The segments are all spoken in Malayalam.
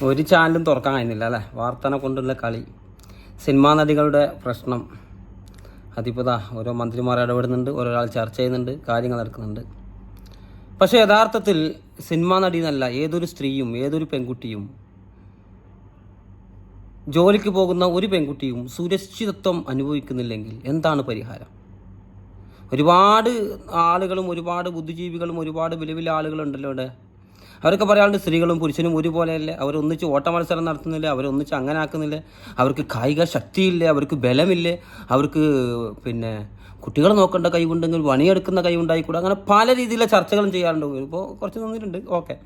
ഒരു ചാനലും തുറക്കാൻ കഴിയുന്നില്ല അല്ലേ? വാർത്തനെ കൊണ്ടുള്ള കളി, സിനിമാ നടികളുടെ പ്രശ്നം. അതിപ്പോൾ ഓരോ മന്ത്രിമാർ ഇടപെടുന്നുണ്ട്, ഓരോരാൾ ചർച്ച ചെയ്യുന്നുണ്ട്, കാര്യങ്ങൾ നടക്കുന്നുണ്ട്. പക്ഷേ യഥാർത്ഥത്തിൽ സിനിമാ നടി എന്നല്ല, ഏതൊരു സ്ത്രീയും ഏതൊരു പെൺകുട്ടിയും, ജോലിക്ക് പോകുന്ന ഒരു പെൺകുട്ടിയും സുരക്ഷിതത്വം അനുഭവിക്കുന്നില്ലെങ്കിൽ എന്താണ് പരിഹാരം? ഒരുപാട് ആളുകളും ഒരുപാട് ബുദ്ധിജീവികളും ഒരുപാട് വലിയ ആളുകളുണ്ടല്ലോ ഇവിടെ. അവരൊക്കെ പറയാറുണ്ട് സ്ത്രീകളും പുരുഷനും ഒരുപോലെയല്ലേ, അവരൊന്നിച്ച് ഓട്ട മത്സരം നടത്തുന്നില്ല, അവരൊന്നിച്ച് അങ്ങനെ ആക്കുന്നില്ല, അവർക്ക് കായിക ശക്തിയില്ലേ, അവർക്ക് ബലമില്ലേ, അവർക്ക് കുട്ടികൾ നോക്കേണ്ട കഴിവുണ്ടെങ്കിൽ പണിയെടുക്കുന്ന കഴിവുണ്ടായിക്കൂടെ. അങ്ങനെ പല രീതിയിലുള്ള ചർച്ചകളും ചെയ്യാറുണ്ട്. ഇപ്പോൾ കുറച്ച് നിന്നിട്ടുണ്ട്, ഓക്കെ.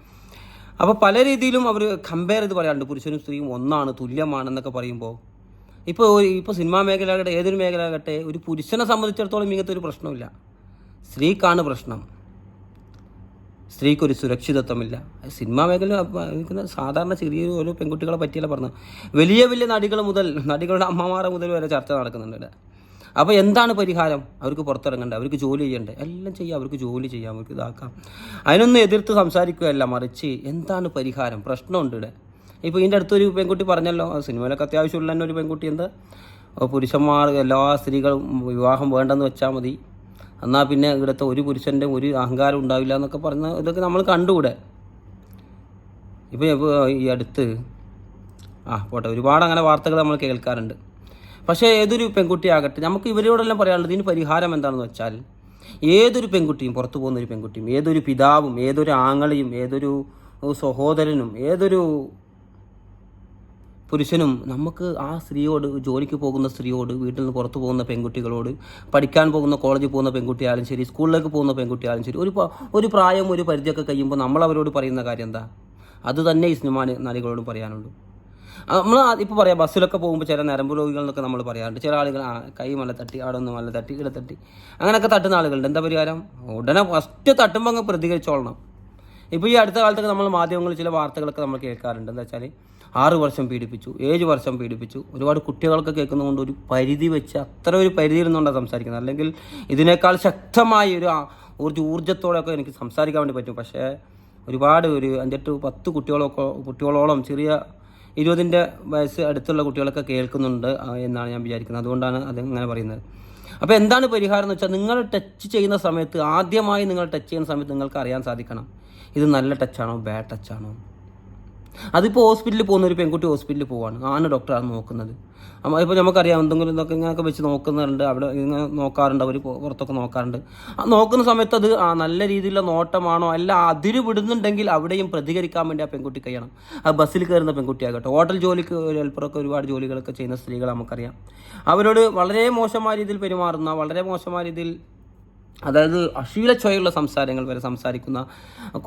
അപ്പോൾ പല രീതിയിലും അവർ കമ്പയർ ചെയ്ത് പറയാറുണ്ട്, പുരുഷനും സ്ത്രീയും ഒന്നാണ്, തുല്യമാണെന്നൊക്കെ പറയുമ്പോൾ ഇപ്പോൾ സിനിമാ മേഖല ആകട്ടെ, ഏതൊരു മേഖല ആകട്ടെ, ഒരു പുരുഷനെ സംബന്ധിച്ചിടത്തോളം ഇങ്ങനത്തെ ഒരു പ്രശ്നമില്ല. സ്ത്രീക്കാണ് പ്രശ്നം. സ്ത്രീക്കൊരു സുരക്ഷിതത്വമില്ല. സിനിമാ മേഖല സാധാരണ ചെറിയൊരു ഓരോ പെൺകുട്ടികളെ പറ്റിയല്ല പറഞ്ഞത്, വലിയ വലിയ നടികൾ മുതൽ നടികളുടെ അമ്മമാരെ മുതൽ വരെ ചർച്ച നടക്കുന്നുണ്ട്. അപ്പോൾ എന്താണ് പരിഹാരം? അവർക്ക് പുറത്തിറങ്ങണ്ടേ, അവർക്ക് ജോലി ചെയ്യണ്ടേ? എല്ലാം ചെയ്യാം, അവർക്ക് ജോലി ചെയ്യാം, അവർക്ക് ഇതാക്കാം. അതിനൊന്നും എതിർത്ത് സംസാരിക്കുകയല്ല, മറിച്ച് എന്താണ് പരിഹാരം? പ്രശ്നമുണ്ട് ഇവിടെ. ഇപ്പോൾ ഇതിൻ്റെ അടുത്തൊരു പെൺകുട്ടി പറഞ്ഞല്ലോ, സിനിമയിലൊക്കെ അത്യാവശ്യമുള്ള തന്നെ ഒരു പെൺകുട്ടി, എന്താ പുരുഷന്മാർ എല്ലാ സ്ത്രീകളും വിവാഹം വേണ്ടെന്ന് വെച്ചാൽ മതി, എന്നാൽ പിന്നെ ഇവിടുത്തെ ഒരു പുരുഷൻ്റെ ഒരു അഹങ്കാരം ഉണ്ടാവില്ല എന്നൊക്കെ പറഞ്ഞ ഇതൊക്കെ നമ്മൾ കണ്ടുകൂടെ. ഇപ്പോൾ ഈ അടുത്ത് പോട്ടെ, ഒരുപാട് അങ്ങനെ വാർത്തകൾ നമ്മൾ കേൾക്കാറുണ്ട്. പക്ഷേ ഏതൊരു പെൺകുട്ടിയാകട്ടെ, നമുക്ക് ഇവരോടെല്ലാം പറയാനുള്ളത് ഇതിന് പരിഹാരം എന്താണെന്ന് വെച്ചാൽ, ഏതൊരു പെൺകുട്ടിയും, പുറത്തു പോകുന്ന ഒരു പെൺകുട്ടിയും, ഏതൊരു പിതാവും, ഏതൊരു ആങ്ങളെയും, ഏതൊരു സഹോദരനും, ഏതൊരു പുരുഷനും നമുക്ക് ആ സ്ത്രീയോട്, ജോലിക്ക് പോകുന്ന സ്ത്രീയോട്, വീട്ടിൽ നിന്ന് പുറത്തു പോകുന്ന പെൺകുട്ടികളോട്, പഠിക്കാൻ പോകുന്ന കോളേജിൽ പോകുന്ന പെൺകുട്ടിയായാലും ശരി, സ്കൂളിലേക്ക് പോകുന്ന പെൺകുട്ടിയായാലും ശരി, ഒരു പ്രായം ഒരു പരിധിയൊക്കെ കഴിയുമ്പോൾ നമ്മൾ അവരോട് പറയുന്ന കാര്യം എന്താ? അത് തന്നെ ഈ സിനിമാ നടികളോടും പറയാനുള്ളൂ. നമ്മൾ ഇപ്പോൾ പറയാം, ബസ്സിലൊക്കെ പോകുമ്പോൾ ചില നരമ്പ് രോഗികൾ എന്നൊക്കെ നമ്മൾ പറയാറുണ്ട്. ചില ആളുകൾ കൈ മല തട്ടി, അവിടെ ഒന്ന് മല തട്ടി, ഇവിടെ തട്ടി, അങ്ങനെയൊക്കെ തട്ടുന്ന ആളുകളുണ്ട്. എന്താ പരിഹാരം? ഉടനെ ഫസ്റ്റ് തട്ടുമ്പോൾ അങ്ങ് പ്രതികരിച്ചോളണം. ഇപ്പോൾ ഈ അടുത്ത കാലത്തൊക്കെ നമ്മൾ മാധ്യമങ്ങളിൽ ചില വാർത്തകളൊക്കെ നമ്മൾ കേൾക്കാറുണ്ട്. എന്താ വെച്ചാൽ 6 വർഷം പീഡിപ്പിച്ചു, 7 വർഷം പീഡിപ്പിച്ചു. ഒരുപാട് കുട്ടികളൊക്കെ കേൾക്കുന്നതുകൊണ്ട് ഒരു പരിധി വെച്ച്, അത്ര ഒരു പരിധിയിൽ നിന്നുകൊണ്ടാണ് സംസാരിക്കുന്നത്. അല്ലെങ്കിൽ ഇതിനേക്കാൾ ശക്തമായ ഒരു ഊർജ്ജത്തോടെയൊക്കെ എനിക്ക് സംസാരിക്കാൻ വേണ്ടി പറ്റും. പക്ഷേ ഒരുപാട് ഒരു 5-10 കുട്ടികളോളം ചെറിയ 20 വയസ്സ് അടുത്തുള്ള കുട്ടികളൊക്കെ കേൾക്കുന്നുണ്ട് എന്നാണ് ഞാൻ വിചാരിക്കുന്നത്. അതുകൊണ്ടാണ് അത് അങ്ങനെ പറയുന്നത്. അപ്പോൾ എന്താണ് പരിഹാരം എന്ന് വെച്ചാൽ, നിങ്ങൾ ടച്ച് ചെയ്യുന്ന സമയത്ത്, ആദ്യമായി നിങ്ങൾ ടച്ച് ചെയ്യുന്ന സമയത്ത് നിങ്ങൾക്ക് അറിയാൻ സാധിക്കണം, ഇത് നല്ല ടച്ചാണോ ബാഡ് ടച്ചാണോ. അതിപ്പോൾ ഹോസ്പിറ്റലിൽ പോകുന്ന ഒരു പെൺകുട്ടി ഹോസ്പിറ്റലിൽ പോവാണ്, ആണ് ഡോക്ടറാണ് നോക്കുന്നത്. ഇപ്പോൾ നമുക്കറിയാം, എന്തെങ്കിലും ഇതൊക്കെ ഇങ്ങനെയൊക്കെ വെച്ച് നോക്കുന്നുണ്ട്, അവിടെ ഇങ്ങനെ നോക്കാറുണ്ട്, അവർ പുറത്തൊക്കെ നോക്കാറുണ്ട്. നോക്കുന്ന സമയത്ത് അത് നല്ല രീതിയിലുള്ള നോട്ടമാണോ അല്ല അതിര് വിടുന്നുണ്ടെങ്കിൽ അവിടെയും പ്രതികരിക്കാൻ വേണ്ടി ആ പെൺകുട്ടി കഴിയണം. ആ ബസ്സിൽ കയറുന്ന പെൺകുട്ടിയാകട്ടെ, ഹോട്ടൽ ജോലിക്ക് ഹെൽപ്പറൊക്കെ ഒരുപാട് ജോലികളൊക്കെ ചെയ്യുന്ന സ്ത്രീകൾ നമുക്കറിയാം. അവരോട് വളരെ മോശമായ രീതിയിൽ പെരുമാറുന്ന, വളരെ മോശമായ രീതിയിൽ, അതായത് അശ്ലീലച്ചോയുള്ള സംസാരങ്ങൾ വരെ സംസാരിക്കുന്ന,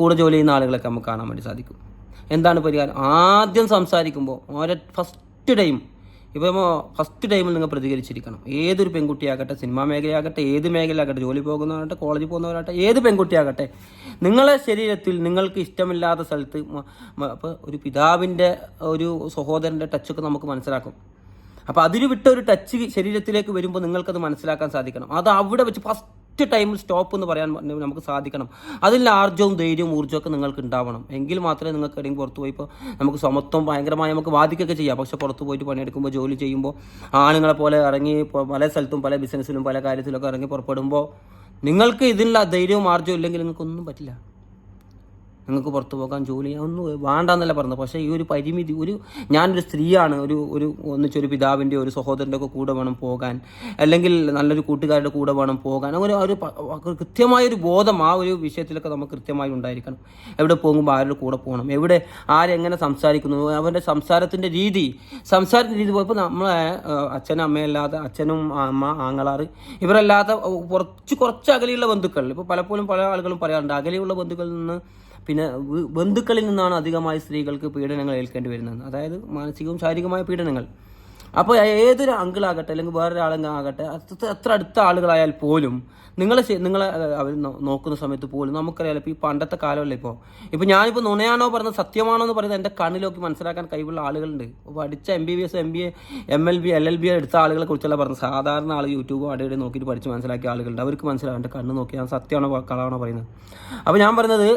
കൂടെ ജോലി ചെയ്യുന്ന ആളുകളൊക്കെ നമുക്ക് കാണാൻ വേണ്ടി സാധിക്കും. എന്താണ് പരിഹാരം? ആദ്യം സംസാരിക്കുമ്പോൾ ഫസ്റ്റ് ടൈമിൽ നിങ്ങൾ പ്രതികരിച്ചിരിക്കണം. ഏതൊരു പെൺകുട്ടിയാകട്ടെ, സിനിമാ മേഖലയാകട്ടെ, ഏത് മേഖലയാകട്ടെ, ജോലി പോകുന്നവരാകട്ടെ, കോളേജിൽ പോകുന്നവരാകട്ടെ, ഏത് പെൺകുട്ടിയാകട്ടെ, നിങ്ങളെ ശരീരത്തിൽ നിങ്ങൾക്ക് ഇഷ്ടമില്ലാത്ത സ്ഥലത്ത് ഇപ്പോൾ ഒരു പിതാവിൻ്റെ, ഒരു സഹോദരൻ്റെ ടച്ചൊക്കെ നമുക്ക് മനസ്സിലാക്കും. അപ്പോൾ അതിന് വിട്ട ഒരു ടച്ച് ശരീരത്തിലേക്ക് വരുമ്പോൾ നിങ്ങൾക്കത് മനസ്സിലാക്കാൻ സാധിക്കണം. അത് അവിടെ വെച്ച് ഫസ്റ്റ് ടൈമിൽ സ്റ്റോപ്പ് എന്ന് പറയാൻ നമുക്ക് സാധിക്കണം. അതിൽ ആർജവും ധൈര്യവും ഊർജ്ജമൊക്കെ നിങ്ങൾക്ക് ഉണ്ടാവണം. എങ്കിൽ മാത്രമേ നിങ്ങൾക്ക് എവിടെയും പുറത്ത് പോയി, ഇപ്പോൾ നമുക്ക് സമത്വം ഭയങ്കരമായി നമുക്ക് വാദിക്കൊക്കെ ചെയ്യാം. പക്ഷെ പുറത്ത് പോയിട്ട് പണിയെടുക്കുമ്പോൾ, ജോലി ചെയ്യുമ്പോൾ, ആണുങ്ങളെ പോലെ ഇറങ്ങി പല സ്ഥലത്തും പല ബിസിനസ്സിലും പല കാര്യത്തിലൊക്കെ ഇറങ്ങി പുറപ്പെടുമ്പോൾ നിങ്ങൾക്ക് ഇതിനുള്ള ധൈര്യവും ആർജവും ഇല്ലെങ്കിൽ നിങ്ങൾക്കൊന്നും പറ്റില്ല. നിങ്ങൾക്ക് പുറത്ത് പോകാൻ, ജോലി ചെയ്യാൻ ഒന്നും വേണ്ടെന്നല്ല പറഞ്ഞത്. പക്ഷേ ഈ ഒരു പരിമിതി, ഞാനൊരു സ്ത്രീയാണ്, ഒന്നിച്ചൊരു പിതാവിൻ്റെ, ഒരു സഹോദരൻ്റെ ഒക്കെ കൂടെ വേണം പോകാൻ, അല്ലെങ്കിൽ നല്ലൊരു കൂട്ടുകാരുടെ കൂടെ വേണം പോകാൻ. അങ്ങനെ ഒരു കൃത്യമായൊരു ബോധം ആ ഒരു വിഷയത്തിലൊക്കെ നമുക്ക് കൃത്യമായി ഉണ്ടായിരിക്കണം. എവിടെ പോകുമ്പോൾ ആരുടെ കൂടെ പോകണം, എവിടെ ആരെങ്ങനെ സംസാരിക്കുന്നു, അവൻ്റെ സംസാരത്തിൻ്റെ രീതി പോയപ്പോൾ നമ്മളെ അച്ഛനും അമ്മയല്ലാതെ, അച്ഛനും അമ്മ, ആങ്ങളാറ്, ഇവരല്ലാത്ത കുറച്ച് അകലെയുള്ള ബന്ധുക്കൾ, ഇപ്പോൾ പലപ്പോഴും പല ആളുകളും പറയാറുണ്ട്, അകലെയുള്ള ബന്ധുക്കളിൽ നിന്ന്, പിന്നെ ബന്ധുക്കളിൽ നിന്നാണ് അധികമായി സ്ത്രീകൾക്ക് പീഡനങ്ങൾ ഏൽക്കേണ്ടി വരുന്നത്. അതായത് മാനസികവും ശാരീരികമായ പീഡനങ്ങൾ. അപ്പോൾ ഏതൊരു അങ്കിളാകട്ടെ, അല്ലെങ്കിൽ വേറൊരാളാകട്ടെ, എത്ര അടുത്ത ആളുകളായാൽ പോലും നിങ്ങളെ അവർ നോക്കുന്ന സമയത്ത് പോലും നമുക്കറിയാലോ. ഇപ്പോൾ ഈ പണ്ടത്തെ കാലമല്ലേ, ഇപ്പോൾ ഞാനിപ്പോൾ നുണയാണോ പറഞ്ഞത് സത്യമാണോ എന്ന് പറയുന്നത് എൻ്റെ കണ്ണിലൊക്കെ മനസ്സിലാക്കാൻ കഴിവുള്ള ആളുകളുണ്ട്. പഠിച്ച MBBS, MBA, MLB, LLB എടുത്ത ആളുകളെ കുറിച്ചല്ല പറഞ്ഞത്. സാധാരണ ആൾ യൂട്യൂബ് അവിടെ നോക്കിയിട്ട് പഠിച്ച് മനസ്സിലാക്കിയ ആളുകളുണ്ട്. അവർക്ക് മനസ്സിലാവും എൻ്റെ കണ്ണ് നോക്കി ഞാൻ സത്യമാണോ കളാണോ പറയുന്നത്. അപ്പോൾ ഞാൻ പറയുന്നത്,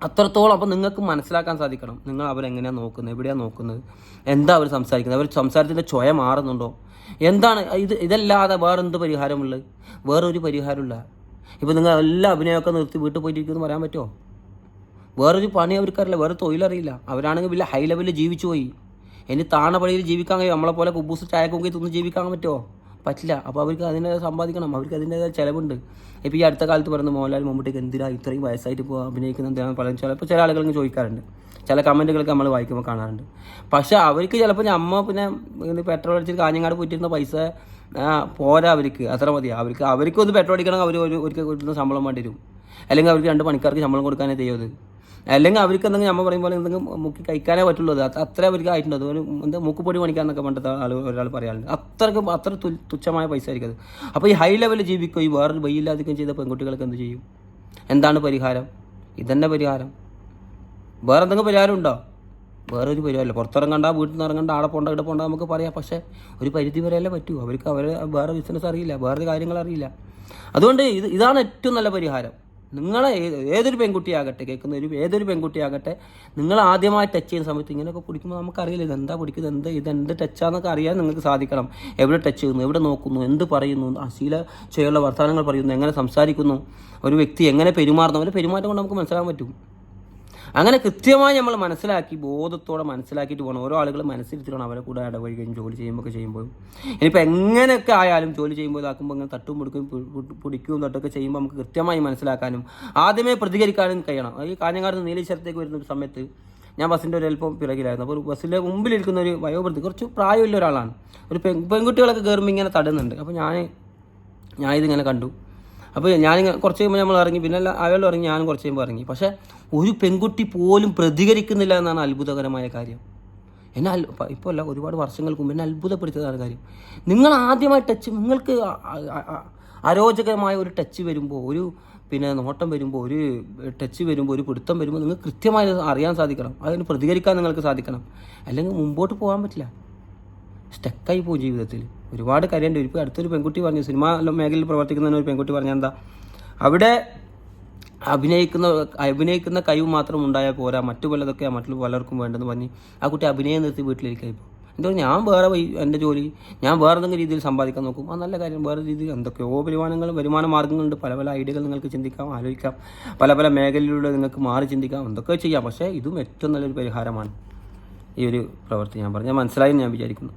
അത്രത്തോളം. അപ്പം നിങ്ങൾക്ക് മനസ്സിലാക്കാൻ സാധിക്കണം നിങ്ങൾ അവരെങ്ങനെയാണ് നോക്കുന്നത്, എവിടെയാണ് നോക്കുന്നത്, എന്താ അവർ സംസാരിക്കുന്നത്, അവർ സംസാരത്തിൻ്റെ ചൊയ മാറുന്നുണ്ടോ, എന്താണ് ഇതല്ലാതെ വേറെന്ത് പരിഹാരമുള്ളത്? വേറൊരു പരിഹാരമില്ല. ഇപ്പോൾ നിങ്ങൾ എല്ലാ അഭിനയമൊക്കെ നിർത്തി വീട്ടിൽ പോയിട്ടിരിക്കുമെന്ന് പറയാൻ പറ്റുമോ? വേറൊരു പണി അവർക്കറിയില്ല, വേറെ തൊഴിലറിയില്ല. അവരാണെങ്കിൽ വലിയ ഹൈ ലെവലിൽ ജീവിച്ചു പോയി. ഇനി താണപടിയിൽ ജീവിക്കാൻ കഴിയും? നമ്മളെപ്പോലെ കുബൂസ് ചായ കുങ്കി തിന്ന് ജീവിക്കാൻ പറ്റുമോ? പറ്റില്ല. അപ്പോൾ അവർക്ക് അതിനെ സമ്പാദിക്കണം, അവർക്ക് അതിൻ്റെതായ ചിലവുണ്ട്. ഇപ്പോൾ ഈ അടുത്ത കാലത്ത് പറയുന്ന മോഹൻലാൽ മമ്മൂട്ടിക്ക് എന്തിനാ ഇത്രയും വയസ്സായിട്ട് ഇപ്പോൾ അഭിനയിക്കുന്നത് എന്തിനാണ് പലരും ചിലപ്പോൾ ചില ആളുകൾ ചോദിക്കാറുണ്ട്, ചില കമൻറ്റുകളൊക്കെ നമ്മൾ വായിക്കുമ്പോൾ കാണാറുണ്ട്. പക്ഷേ അവർക്ക് ചിലപ്പോൾ അമ്മ പിന്നെ പെട്രോൾ അടിച്ചിട്ട് കാഞ്ഞങ്ങാട് പോയിട്ടിരുന്ന പൈസ പോരാ, അവർക്ക് അത്ര മതി. അവർക്കൊന്ന് പെട്രോൾ അടിക്കണമെങ്കിൽ അവർ ഒരിക്കൽ കിട്ടുന്ന ശമ്പളം വേണ്ടി വരും, അല്ലെങ്കിൽ അവർക്ക് 2 പണിക്കാർക്ക് ശമ്പളം കൊടുക്കാനേ ചെയ്യുന്നത്, അല്ലെങ്കിൽ അവർക്ക് എന്തെങ്കിലും നമ്മൾ പറയുമ്പോൾ എന്തെങ്കിലും മുക്കി കഴിക്കാനേ പറ്റുള്ളൂ. അത്ര അവർക്ക് ആയിട്ടുണ്ട്. അതുപോലെ എന്താ മൂക്കുപൊടി പണിക്കാന്നൊക്കെ പണ്ടത്തെ ഒരാൾ പറയാറുണ്ട്. അത്ര തുച്ഛമായ പൈസ ആയിരിക്കും അത്. അപ്പോൾ ഈ ഹൈ ലെവലിൽ ജീവിക്കുകയും ഈ വേറൊരു വഴിയില്ലാതിരിക്കുകയും ചെയ്ത പെൺകുട്ടികൾക്ക് എന്ത് ചെയ്യും? എന്താണ് പരിഹാരം? ഇതന്നെ പരിഹാരം. വേറെ എന്തെങ്കിലും പരിഹാരം ഉണ്ടോ? വേറെ ഒരു പരിഹാരമില്ല. പുറത്തിറങ്ങണ്ട, വീട്ടിൽ നിന്ന് ഇറങ്ങണ്ട, ആടെ പോണ്ട ഇവിടെ പോണ്ട നമുക്ക് പറയാം. പക്ഷേ ഒരു പരിധി വരെയല്ലേ പറ്റൂ. അവർക്ക് വേറെ ബിസിനസ് അറിയില്ല, വേറെ കാര്യങ്ങൾ അറിയില്ല. അതുകൊണ്ട് ഇതാണ് ഏറ്റവും നല്ല പരിഹാരം. നിങ്ങളെ ഏതൊരു പെൺകുട്ടിയാകട്ടെ, ഏതൊരു പെൺകുട്ടിയാകട്ടെ, നിങ്ങൾ ആദ്യമായി ടച്ച് ചെയ്യുന്ന സമയത്ത് ഇങ്ങനെയൊക്കെ പിടിക്കുമ്പോൾ നമുക്കറിയില്ല ഇതെന്താ പിടിക്കുന്നത്, ഇതെന്ത് ടച്ചാന്നൊക്കെ അറിയാൻ നിങ്ങൾക്ക് സാധിക്കണം. എവിടെ ടച്ച് ചെയ്യുന്നു, എവിടെ നോക്കുന്നു, എന്ത് പറയുന്നു, അശ്ലീല ചെയ്യുന്ന വർത്തമാനങ്ങൾ പറയുന്നു, എങ്ങനെ സംസാരിക്കുന്നു, ഒരു വ്യക്തി എങ്ങനെ പെരുമാറുന്നു, അവരുടെ പെരുമാറ്റം കൊണ്ട് നമുക്ക് മനസ്സിലാക്കാൻ പറ്റും. അങ്ങനെ കൃത്യമായി നമ്മൾ മനസ്സിലാക്കി ബോധത്തോടെ മനസ്സിലാക്കിയിട്ട് പോകണം. ഓരോ ആളുകൾ മനസ്സിരുത്തിക്കണം അവരെ കൂടെ ഇടപഴകുകയും ജോലി ചെയ്യുമ്പോൾ ഇനിയിപ്പോൾ എങ്ങനെയൊക്കെ ആയാലും ജോലി ചെയ്യുമ്പോൾ ഇതാക്കുമ്പോൾ ഇങ്ങനെ തട്ടും പിടിക്കുകയും തൊട്ടൊക്കെ ചെയ്യുമ്പോൾ നമുക്ക് കൃത്യമായി മനസ്സിലാക്കാനും ആദ്യമേ പ്രതികരിക്കാനും കഴിയണം. ഈ കാഞ്ഞങ്ങാട് നീലേശ്വരത്തേക്ക് വരുന്ന ഒരു സമയത്ത് ഞാൻ ബസ്സിൻ്റെ ഒരു അല്പം പിറകിലായിരുന്നു. അപ്പോൾ ഒരു ബസ്സിലെ മുമ്പിലിരിക്കുന്ന ഒരു വയോവൃദ്ധി, കുറച്ച് പ്രായമുള്ള ഒരാളാണ്. ഒരു പെൺകുട്ടികളൊക്കെ കയറുമ്പോൾ ഇങ്ങനെ തടുന്നുണ്ട്. അപ്പോൾ ഞാനിതിങ്ങനെ കണ്ടു. അപ്പോൾ ഞാനിങ്ങനെ കുറച്ച് കഴിയുമ്പോൾ നമ്മൾ ഇറങ്ങി, പിന്നെ അയാളും ഇറങ്ങി, ഞാനും കുറച്ച് കഴിയുമ്പോൾ ഇറങ്ങി. പക്ഷേ ഒരു പെൺകുട്ടി പോലും പ്രതികരിക്കുന്നില്ല എന്നാണ് അത്ഭുതകരമായ കാര്യം. എന്നെ ഇപ്പോൾ അല്ല, ഒരുപാട് വർഷങ്ങൾക്ക് മുമ്പ് എന്നെ അത്ഭുതപ്പെടുത്തിയതാണ് കാര്യം. നിങ്ങൾ ആദ്യമായി നിങ്ങൾക്ക് അരോചകമായ ഒരു ടച്ച് വരുമ്പോൾ, ഒരു നോട്ടം വരുമ്പോൾ, ഒരു ടച്ച് വരുമ്പോൾ, ഒരു പിടുത്തം വരുമ്പോൾ നിങ്ങൾക്ക് കൃത്യമായി അറിയാൻ സാധിക്കണം, അതിന് പ്രതികരിക്കാൻ നിങ്ങൾക്ക് സാധിക്കണം. അല്ലെങ്കിൽ മുമ്പോട്ട് പോകാൻ പറ്റില്ല, സ്റ്റക്കായി പോകും ജീവിതത്തിൽ. ഒരുപാട് കാര്യമുണ്ട്. ഇപ്പോൾ അടുത്തൊരു പെൺകുട്ടി പറഞ്ഞു, സിനിമാ മേഖലയിൽ പ്രവർത്തിക്കുന്ന ഒരു പെൺകുട്ടി പറഞ്ഞാൽ എന്താ, അവിടെ അഭിനയിക്കുന്ന കഴിവ് മാത്രം ഉണ്ടായാൽ പോരാ, മറ്റു പലതൊക്കെ പലർക്കും വേണ്ടെന്ന് പറഞ്ഞ് ആ കുട്ടി അഭിനയം നിർത്തി വീട്ടിലിരിക്കുക. ഇപ്പോൾ എന്താ ഞാൻ വേറെ എൻ്റെ ജോലി, ഞാൻ വേറെ എന്തെങ്കിലും രീതിയിൽ സമ്പാദിക്കാൻ നോക്കും. ആ നല്ല കാര്യം. വേറെ രീതിയിൽ എന്തൊക്കെയോ വരുമാന മാർഗ്ഗങ്ങളുണ്ട്. പല ഐഡിയകൾ നിങ്ങൾക്ക് ചിന്തിക്കാം, ആലോചിക്കാം. പല മേഖലയിലൂടെ നിങ്ങൾക്ക് മാറി ചിന്തിക്കാം, എന്തൊക്കെ ചെയ്യാം. പക്ഷേ ഇതും ഏറ്റവും നല്ലൊരു പരിഹാരമാണ് ഈ ഒരു പ്രവൃത്തി. ഞാൻ മനസ്സിലായി ഞാൻ വിചാരിക്കുന്നു.